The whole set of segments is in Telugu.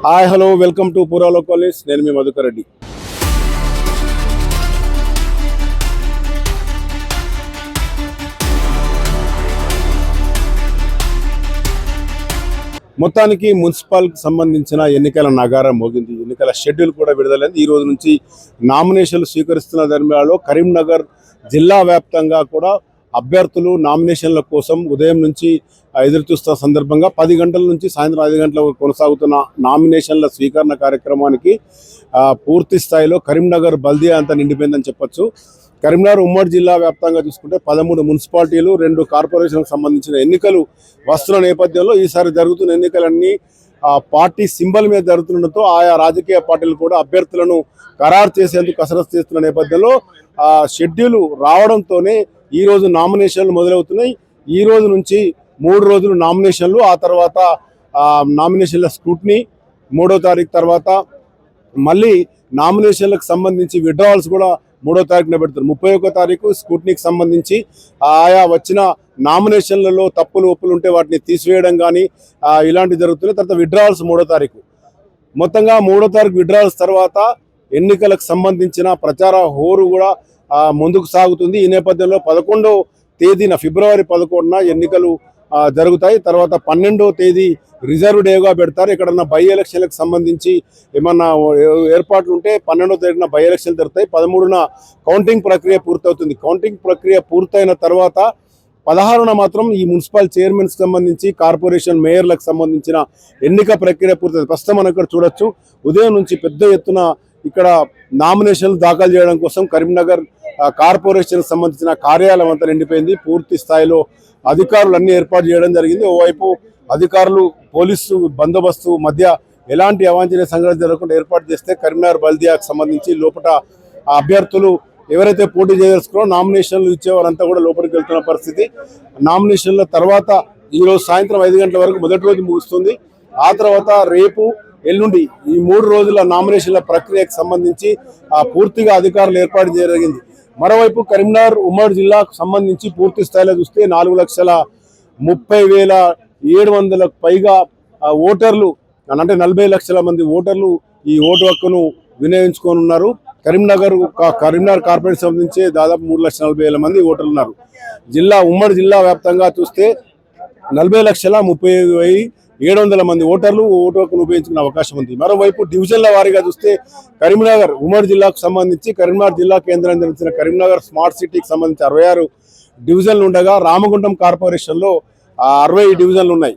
హాయ్ హలో వెల్కమ్ టు పూరా లోకల్స్. నేను మీ మధుకర్ రెడ్డి. మొత్తానికి మున్సిపల్ సంబంధించిన ఎన్నికల నగారం మోగింది. ఎన్నికల షెడ్యూల్ కూడా విడుదలైంది. ఈ రోజు నుంచి నామినేషన్లు స్వీకరిస్తున్న దర్మియాలో కరీంనగర్ జిల్లా వ్యాప్తంగా కూడా అభ్యర్థులు నామినేషన్ల కోసం ఉదయం నుంచి ఎదురు చూస్తున్న సందర్భంగా 10 గంటల నుంచి సాయంత్రం 5 గంటల వరకు కొనసాగుతున్న నామినేషన్ల స్వీకరణ కార్యక్రమానికి పూర్తి స్థాయిలో కరీంనగర్ బల్దియా అంతా నిండిపోయిందని చెప్పొచ్చు. కరీంనగర్ ఉమ్మడి జిల్లా వ్యాప్తంగా చూసుకుంటే 13 మున్సిపాలిటీలు 2 కార్పొరేషన్లకు సంబంధించిన ఎన్నికలు వస్తున్న నేపథ్యంలో ఈసారి జరుగుతున్న ఎన్నికలన్నీ పార్టీ సింబల్ మీద జరుగుతుండటంతో ఆయా రాజకీయ పార్టీలు కూడా అభ్యర్థులను ఖరారు చేసేందుకు కసరత్తు చేస్తున్న నేపథ్యంలో షెడ్యూల్ రావడంతోనే ఈ రోజు నామినేషన్లు మొదలవుతున్నాయి. ఈ రోజు నుంచి 3 రోజులు నామినేషన్లు, ఆ తర్వాత నామినేషన్ల స్క్రూటినీ, 3వ తారీఖు తర్వాత మళ్ళీ నామినేషన్లకు సంబంధించి విడ్రావల్స్ కూడా 3వ తారీఖున పెడతారు. 31వ తారీఖు స్క్రూటినీకి సంబంధించి ఆయా వచ్చిన నామినేషన్లలో తప్పులు ఒప్పులు ఉంటే వాటిని తీసివేయడం కానీ ఇలాంటివి జరుగుతున్నాయి. తర్వాత విడ్రావల్స్ 3వ తారీఖు. మొత్తంగా 3వ తారీఖు విడ్రావల్స్ తర్వాత ఎన్నికలకు సంబంధించిన ప్రచార హోరు కూడా ముందుకు సాగుతుంది. ఈ నేపథ్యంలో 11వ తేదీన ఫిబ్రవరి 11న ఎన్నికలు జరుగుతాయి. తర్వాత 12వ తేదీ రిజర్వ్ డేగా పెడతారు. ఎక్కడన్నా బై ఎలక్షన్లకు సంబంధించి ఏమన్నా ఏర్పాట్లు ఉంటే 12వ తేదీన బై ఎలక్షన్లు జరుగుతాయి. 13న కౌంటింగ్ ప్రక్రియ పూర్తవుతుంది. కౌంటింగ్ ప్రక్రియ పూర్తయిన తర్వాత 16న మాత్రం ఈ మున్సిపల్ చైర్మన్స్కి సంబంధించి కార్పొరేషన్ మేయర్లకు సంబంధించిన ఎన్నిక ప్రక్రియ పూర్తవుతుంది. ప్రస్తుతం మనం ఇక్కడ చూడొచ్చు, ఉదయం నుంచి పెద్ద ఎత్తున ఇక్కడ నామినేషన్లు దాఖలు చేయడం కోసం కరీంనగర్ కార్పొరేషన్కి సంబంధించిన కార్యాలయం అంతా నిండిపోయింది. పూర్తి స్థాయిలో అధికారులు అన్ని ఏర్పాటు చేయడం జరిగింది. ఓవైపు అధికారులు పోలీసు బందోబస్తు మధ్య ఎలాంటి అవాంఛనీయ సంఘటన జరగకుండా ఏర్పాటు చేస్తే కరీంనగర్ బల్దియాకు సంబంధించి లోపల అభ్యర్థులు ఎవరైతే పోటీ చేయదలుచుకున్నారో నామినేషన్లు ఇచ్చేవారంతా కూడా లోపలికి వెళ్తున్న పరిస్థితి. నామినేషన్ల తర్వాత ఈరోజు సాయంత్రం 5 గంటల వరకు మొదటి రోజు ముగుస్తుంది. ఆ తర్వాత రేపు ఎల్లుండి ఈ 3 రోజుల నామినేషన్ల ప్రక్రియకు సంబంధించి పూర్తిగా అధికారులు ఏర్పాటు జరిగింది. మరోవైపు కరీంనగర్ ఉమ్మడి జిల్లాకు సంబంధించి పూర్తి స్థాయిలో చూస్తే 4,30,700 పైగా ఓటర్లు, అంటే 40 లక్షల మంది ఓటర్లు ఈ ఓటు హక్కును వినియోగించుకోనున్నారు. కరీంనగర్ కార్పొరేషన్ సంబంధించి దాదాపు 3,40,000 మంది ఓటర్లు ఉన్నారు. ఉమ్మడి జిల్లా వ్యాప్తంగా చూస్తే 40,30,700 మంది ఓటర్లు ఓటు హక్కును ఉపయోగించుకునే అవకాశం ఉంది. మరోవైపు డివిజన్ల వారీగా చూస్తే కరీంనగర్ ఉమ్మడి జిల్లాకు సంబంధించి కరీంనగర్ జిల్లా కేంద్రం జరిగిన కరీంనగర్ స్మార్ట్ సిటీకి సంబంధించి 66 డివిజన్లు ఉండగా రామగుండం కార్పొరేషన్లో 60 డివిజన్లు ఉన్నాయి.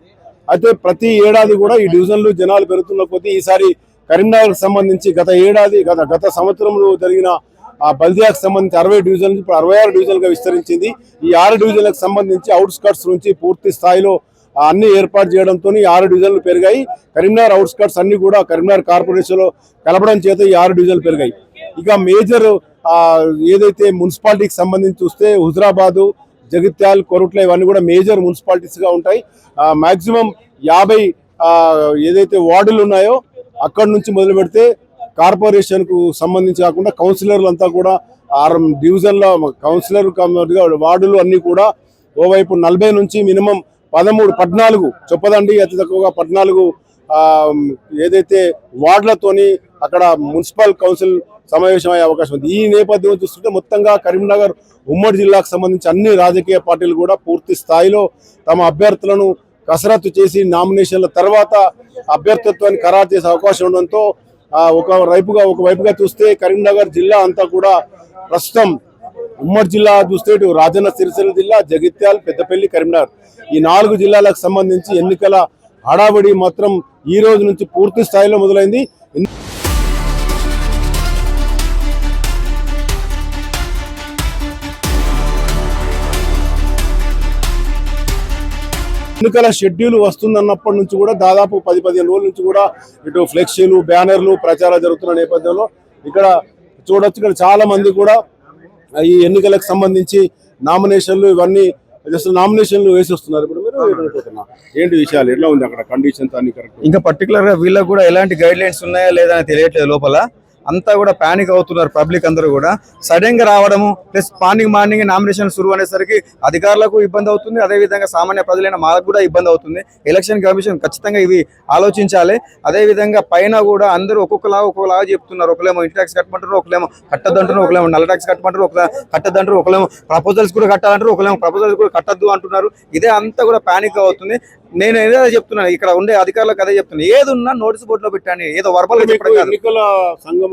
అయితే ప్రతి ఏడాది కూడా ఈ డివిజన్లు జనాలు పెరుగుతున్న కొద్దీ ఈసారి కరీంనగర్కి సంబంధించి గత సంవత్సరంలో జరిగిన బల్దియాకు సంబంధించి 60 డివిజన్లు ఇప్పుడు 66 డివిజన్లుగా విస్తరించింది. ఈ 6 డివిజన్లకు సంబంధించి అవుట్స్కట్స్ నుంచి పూర్తి స్థాయిలో అన్ని ఏర్పాటు చేయడంతో 6 డివిజన్లు పెరిగాయి. కరీంనగర్ అవుట్స్కట్స్ అన్ని కూడా కరీంనగర్ కార్పొరేషన్లో కలపడం చేత ఈ 6 డివిజన్లు పెరిగాయి. ఇక మేజర్ ఏదైతే మున్సిపాలిటీకి సంబంధించి చూస్తే హుజరాబాదు, జగిత్యాల్, కొరుట్ల ఇవన్నీ కూడా మేజర్ మున్సిపాలిటీస్గా ఉంటాయి. మ్యాక్సిమం 50 ఏదైతే వార్డులు ఉన్నాయో అక్కడి నుంచి మొదలు పెడితే కార్పొరేషన్కు సంబంధించి కాకుండా కౌన్సిలర్లు అంతా కూడా 6 డివిజన్ల కౌన్సిలర్ వార్డులు అన్నీ కూడా ఓవైపు 40 నుంచి మినిమం 14 చెప్పదండి, అతి తక్కువగా 14 ఏదైతే వార్డులతోని అక్కడ మున్సిపల్ కౌన్సిల్ సమావేశం అయ్యే అవకాశం ఉంది. ఈ నేపథ్యంలో చూస్తుంటే మొత్తంగా కరీంనగర్ ఉమ్మడి జిల్లాకు సంబంధించి అన్ని రాజకీయ పార్టీలు కూడా పూర్తి స్థాయిలో తమ అభ్యర్థులను కసరత్తు చేసి నామినేషన్ల తర్వాత అభ్యర్థిత్వాన్ని ఖరారు చేసే అవకాశం ఉండడంతో ఒకవైపుగా చూస్తే కరీంనగర్ జిల్లా అంతా కూడా ప్రస్తుతం ఉమ్మడి జిల్లా చూస్తే ఇటు రాజన్న సిరిసిల్ల జిల్లా, జగిత్యాల్, పెద్దపల్లి, కరీంనగర్ ఈ 4 జిల్లాలకు సంబంధించి ఎన్నికల హడావిడి మాత్రం ఈ రోజు నుంచి పూర్తి స్థాయిలో మొదలైంది. ఎన్నికల షెడ్యూల్ వస్తుందన్నప్పటి నుంచి కూడా దాదాపు 10-15 రోజుల నుంచి కూడా ఇటు ఫ్లెక్సీలు, బ్యానర్లు ప్రచారాలు జరుగుతున్న నేపథ్యంలో ఇక్కడ చూడొచ్చు. ఇక్కడ చాలా మంది కూడా ఈ ఎన్నికలకు సంబంధించి నామినేషన్లు ఇవన్నీ నామినేషన్లు వేసి వస్తున్నారు. ఇప్పుడు మీరు ఏంటి విషయాలు, ఎట్లా ఉంది అక్కడ కండిషన్స్ అన్ని కరెక్ట్? ఇంకా పర్టికులర్ గా వీళ్ళకి కూడా ఎలాంటి గైడ్ లైన్స్ ఉన్నాయా లేదా అని తెలియట్లేదు లోపల. అంతా కూడా ప్యానిక్ అవుతున్నారు పబ్లిక్ అందరూ కూడా. సడన్ గా రావడము ప్లస్ మార్నింగ్ నామినేషన్ సురువు అనేసరికి అధికారులకు ఇబ్బంది అవుతుంది, అదేవిధంగా సామాన్య ప్రజలైన మాకు కూడా ఇబ్బంది అవుతుంది. ఎలక్షన్ కమిషన్ ఖచ్చితంగా ఇవి ఆలోచించాలి. అదేవిధంగా పైన కూడా అందరూ ఒక్కొక్కలాగా చెప్తున్నారు. ఒకలేమో ఇంటి ట్యాక్స్ కట్టమంటారు, ఒకలేమో కట్టద్దంటారు, ఒకలేమో నల్ల ట్యాక్స్ కట్టమంటారు, కట్టద్దంటారు, ఒకలేమో ప్రపోజల్స్ కూడా కట్టాలంటారు, ఒకలేమో ప్రపోజల్స్ కూడా కట్టద్దు అంటున్నారు. ఇదే అంతా కూడా ప్యానిక్ అవుతుంది. నేను ఏదో చెప్తున్నాను, ఇక్కడ ఉండే అధికారులకు అదే చెప్తున్నాను, ఏది ఉన్నా నోటీస్ బోర్డులో పెట్టండి, ఏదో వర్బల్ గా చెప్పడం కాదు. ఎన్నికల సంఘం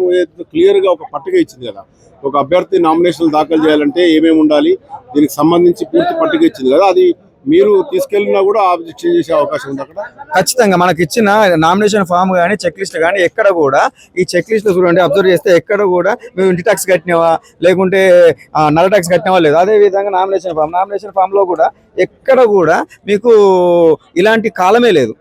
క్లియర్ గా ఒక పట్టిక ఇచ్చింది కదా, ఒక అభ్యర్థి నామినేషన్ దాఖలు చేయాలంటే ఏమేమి ఉండాలి, దీనికి సంబంధించి పూర్తి పట్టిక ఇచ్చింది కదా, అది మీరు తీసుకెళ్ళినా కూడా ఆబ్జెక్షన్ చేసే అవకాశం ఉంది అక్కడ. ఖచ్చితంగా మనకి ఇచ్చిన నామినేషన్ ఫామ్ కానీ చెక్ లిస్ట్ కానీ ఎక్కడ కూడా ఈ చెక్ లిస్ట్ చూడండి, అబ్జర్వ్ చేస్తే ఎక్కడ కూడా మేము ఇంటి ట్యాక్స్ కట్టినావా లేకుంటే నల్ల ట్యాక్స్ కట్టినావా లేదు. అదే విధంగా నామినేషన్ ఫామ్ లో కూడా ఎక్కడ కూడా మీకు ఇలాంటి కాలమే లేదు.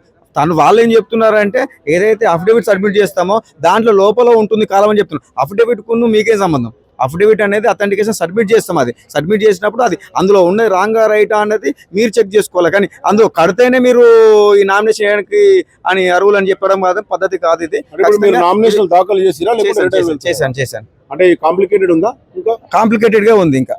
వాళ్ళు ఏం చెప్తున్నారంటే ఏదైతే అఫిడవిట్ సబ్మిట్ చేస్తామో దాంట్లో లోపల ఉంటుంది కాలం అని చెప్తున్నారు. అఫిడవిట్ కును మీకేం సంబంధం? అఫిడవిట్ అనేది అథెంటికేషన్ సబ్మిట్ చేస్తాం. అది సబ్మిట్ చేసినప్పుడు అది అందులో ఉన్న రాంగా రైటా అనేది మీరు చెక్ చేసుకోవాలి. కానీ అందులో కడితేనే మీరు ఈ నామినేషన్ చేయడానికి అని అర్హులు అని చెప్పడం కాదు, పద్ధతి కాదు ఇది. నామినేషన్ దాఖలు చేశాను. అంటే కాంప్లికేటెడ్ ఉందా? ఇంకా కాంప్లికేటెడ్ గా ఉంది, ఇంకా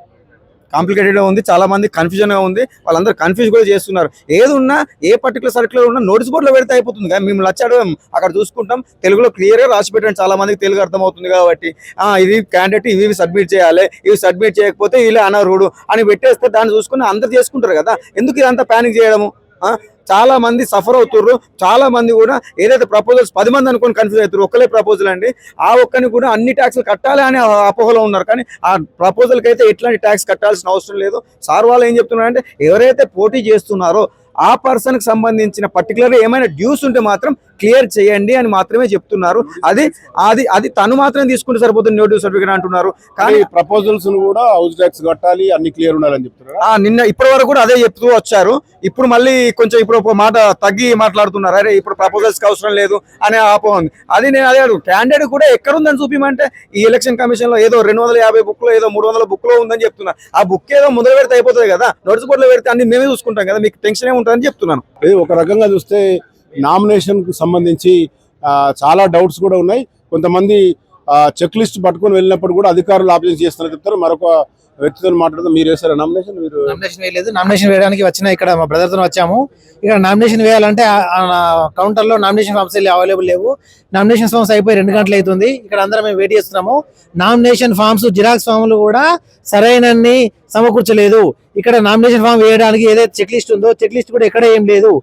కాంప్లికేటెడ్ గా ఉంది. చాలా మంది కన్ఫ్యూజన్ గా ఉంది, వాళ్ళందరూ కన్ఫ్యూజ్ కూడా చేస్తున్నారు. ఏది ఉన్నా ఏ పర్టికులర్ సర్క్యులర్ ఉన్నా నోటీస్ బోర్డులో పెడితే అయిపోతుంది కానీ మేము లచ్చాడు అక్కడ చూసుకుంటాం. తెలుగులో క్లియర్ గా రాసి పెట్టండి, చాలా మందికి తెలుగు అర్థమవుతుంది కాబట్టి. ఇది క్యాండిడేట్ ఇవి సబ్మిట్ చేయాలి, ఇవి సబ్మిట్ చేయకపోతే వీళ్ళే అనర్హుడు అని పెట్టేస్తే దాన్ని చూసుకుని అందరు చేసుకుంటారు కదా. ఎందుకు ఇదంతా ప్యానిక్ చేయడము? చాలా మంది సఫర్ అవుతుర్రు. చాలా మంది కూడా ఏదైతే ప్రపోజల్స్ 10 మంది అనుకొని కన్ఫ్యూజ్ అవుతారు. ఒక్కలే ప్రపోజల్ అండి, ఆ ఒక్కని కూడా అన్ని ట్యాక్స్లు కట్టాలి అని అపోహలో ఉన్నారు. కానీ ఆ ప్రపోజల్కి అయితే ఎట్లాంటి ట్యాక్స్ కట్టాల్సిన అవసరం లేదు. సార్ వాళ్ళు ఏం చెప్తున్నారంటే ఎవరైతే పోటీ చేస్తున్నారో ఆ పర్సన్ కి సంబంధించిన పర్టికులర్ ఏమైనా డ్యూస్ ఉంటే మాత్రం క్లియర్ చేయండి అని మాత్రమే చెప్తున్నారు. అది తను మాత్రం తీసుకుంటే సరిపోతుంది నోటీస్ సర్టిఫికేట్ అంటున్నారు. కానీ ప్రపోజల్స్ కూడా హౌస్ ట్యాక్స్ కట్టాలి, అన్ని క్లియర్ ఉండాలని చెప్తున్నారు. నిన్న ఇప్పటి వరకు కూడా అదే చెప్తూ వచ్చారు. ఇప్పుడు మళ్ళీ కొంచెం ఇప్పుడు మాట తగ్గి మాట్లాడుతున్నారు. అరే ఇప్పుడు ప్రపోజల్స్ కి అవసరం లేదు అనే ఆపోహ ఉంది. అది నేను అదే అడుగు, క్యాండిడేట్ కూడా ఎక్కడ ఉందని చూపిమంటే ఈ ఎలక్షన్ కమిషన్ లో ఏదో 250 బుక్ లో ఏదో 300 బుక్ లో ఉందని చెప్తున్నారు. ఆ బుక్ ఏదో మొదలు పెడితే అయిపోతుంది కదా, నోటీస్ బోర్డులో పెడితే అన్ని మేమే చూసుకుంటాం కదా, మీకు టెన్షన్ ఏముంటుందని చెప్తున్నాను. ఒక రకంగా చూస్తే నామినేషన్ కు సంబంధించి చాలా డౌట్స్ కూడా ఉన్నాయి. కొంతమంది చెక్ లిస్ట్ పట్టుకొని వెళ్ళినప్పుడు కూడా అధికారులు ఆబ్జెక్ట్ చేస్తున్నారు చెప్తారు. మరొక వ్యక్తితో మాట్లాడదాం. మీరు వేసారా నామినేషన్? మీరు నామినేషన్ వేయలేదు. నామినేషన్ వేయడానికి వచ్చిన ఇక్కడ మా బ్రదర్తో వచ్చాము. ఇక్కడ నామినేషన్ వేయాలంటే కౌంటర్ లో నామినేషన్ ఫామ్స్ అవైలబుల్ లేవు. నామినేషన్ ఫామ్స్ అయిపోయి 2 గంటలు అవుతుంది. ఇక్కడ అందరం మేము వెయిట్ చేస్తున్నాము. నామినేషన్ ఫామ్స్ జిరాక్స్ ఫామ్లు కూడా సరైనన్ని సమకూర్చలేదు. ఇక్కడ నామినేషన్ ఫామ్ వేయడానికి ఏదైతే చెక్ లిస్ట్ ఉందో చెక్ లిస్ట్ కూడా ఎక్కడ ఏం లేదు.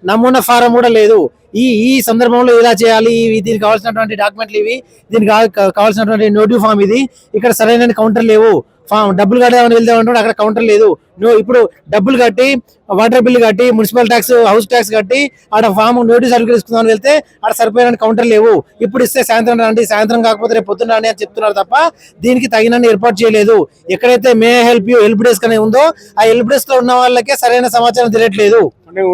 నమూనా ఫారం కూడా లేదు. ఈ సందర్భంలో ఇలా చేయాలి, దీనికి కావాల్సినటువంటి డాక్యుమెంట్లు ఇవి, దీనికి కావాల్సినటువంటి నోటివ్ ఫామ్ ఇది, ఇక్కడ సరైన కౌంటర్ లేవు. డబ్బులు కట్టామని వెళ్దామంటే అక్కడ కౌంటర్ లేదు. ఇప్పుడు డబ్బులు కట్టి వాటర్ బిల్ కట్టి మున్సిపల్ ట్యాక్స్ హౌస్ ట్యాక్స్ కట్టి ఆడ ఫామ్ నోటీస్ అడుగుతుందని వెళ్తే ఆడ సరిపోయిన కౌంటర్ లేవు. ఇప్పుడు ఇస్తే సాయంత్రం రండి, సాయంత్రం కాకపోతే రేపు పొద్దున్న రండి అని చెప్తున్నారు తప్ప దీనికి తగినన్ని ఏర్పాటు చేయలేదు. ఎక్కడైతే may help you help desk అనేది ఉందో ఆ హెల్ప్ డెస్క్ లో ఉన్న వాళ్ళకే సరైన సమాచారం తెలియట్లేదు.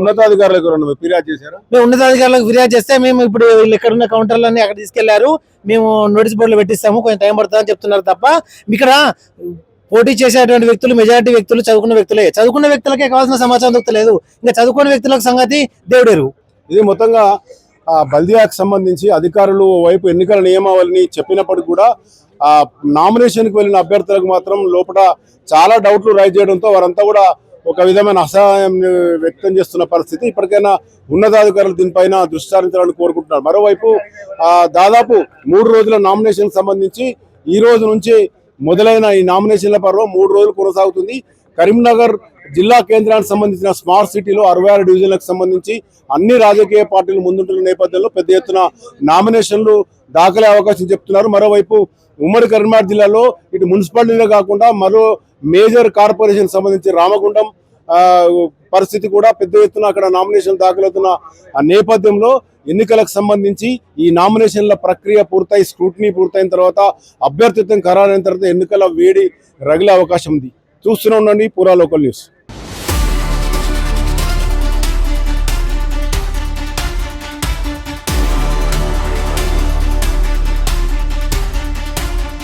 ఉన్నతాధికారులకు ఫిర్యాదు చేశారు. మేము ఉన్నతాధికారులకు ఫిర్యాదు చేస్తే మేము ఇప్పుడు వీళ్ళు ఎక్కడ ఉన్న కౌంటర్లన్నీ అక్కడ తీసుకెళ్లారు, మేము నోటీస్ బోర్డులో పెట్టిస్తాము, కొంచెం టైం పడుతుందని చెప్తున్నారు తప్ప ఇక్కడ పోటీ చేసేటువంటి వ్యక్తులు మెజారిటీ వ్యక్తులు చదువుకున్న వ్యక్తులే. చదువుకున్న వ్యక్తులకే కావాల్సిన సమాచారం దొరకలేదు, ఇంకా చదువుకున్న వ్యక్తులకు సంగతి దేవుడేరు. ఇది మొత్తంగా బల్దియాకు సంబంధించి అధికారులు వైపు ఎన్నికల నియమావళిని చెప్పినప్పటికీ కూడా నామినేషన్కి వెళ్ళిన అభ్యర్థులకు మాత్రం లోపల చాలా డౌట్లు రైజ్ చేయడంతో వారంతా కూడా ఒక విధమైన అసహాయం వ్యక్తం చేస్తున్న పరిస్థితి. ఇప్పటికైనా ఉన్నతాధికారులు దీనిపైన దృష్టి సారించాలని కోరుకుంటున్నారు. మరోవైపు దాదాపు 3 రోజుల నామినేషన్ సంబంధించి ఈ రోజు నుంచి మొదలైన ఈ నామినేషన్ల పర్వం 3 రోజులు కొనసాగుతుంది. కరీంనగర్ జిల్లా కేంద్రానికి సంబంధించిన స్మార్ట్ సిటీలో 66 డివిజన్లకు సంబంధించి అన్ని రాజకీయ పార్టీలు ముందుంటున్న నేపథ్యంలో పెద్ద ఎత్తున నామినేషన్లు దాఖలే అవకాశం చెప్తున్నారు. మరోవైపు ఉమ్మడి కరీంనగర్ జిల్లాలో ఇటు మున్సిపాలిటీలో కాకుండా మరో మేజర్ కార్పొరేషన్ సంబంధించి రామగుండం పరిస్థితి కూడా పెద్ద ఎత్తున అక్కడ నామినేషన్ దాఖలవుతున్న నేపథ్యంలో ఎన్నికలకు సంబంధించి ఈ నామినేషన్ల ప్రక్రియ పూర్తయి స్క్రూటినీ పూర్తయిన తర్వాత అభ్యర్థిత్వం ఖరారైన తర్వాత ఎన్నికల వేడి రగిలే అవకాశం ఉంది. చూస్తూనే ఉండండి పూరా లోకల్ న్యూస్.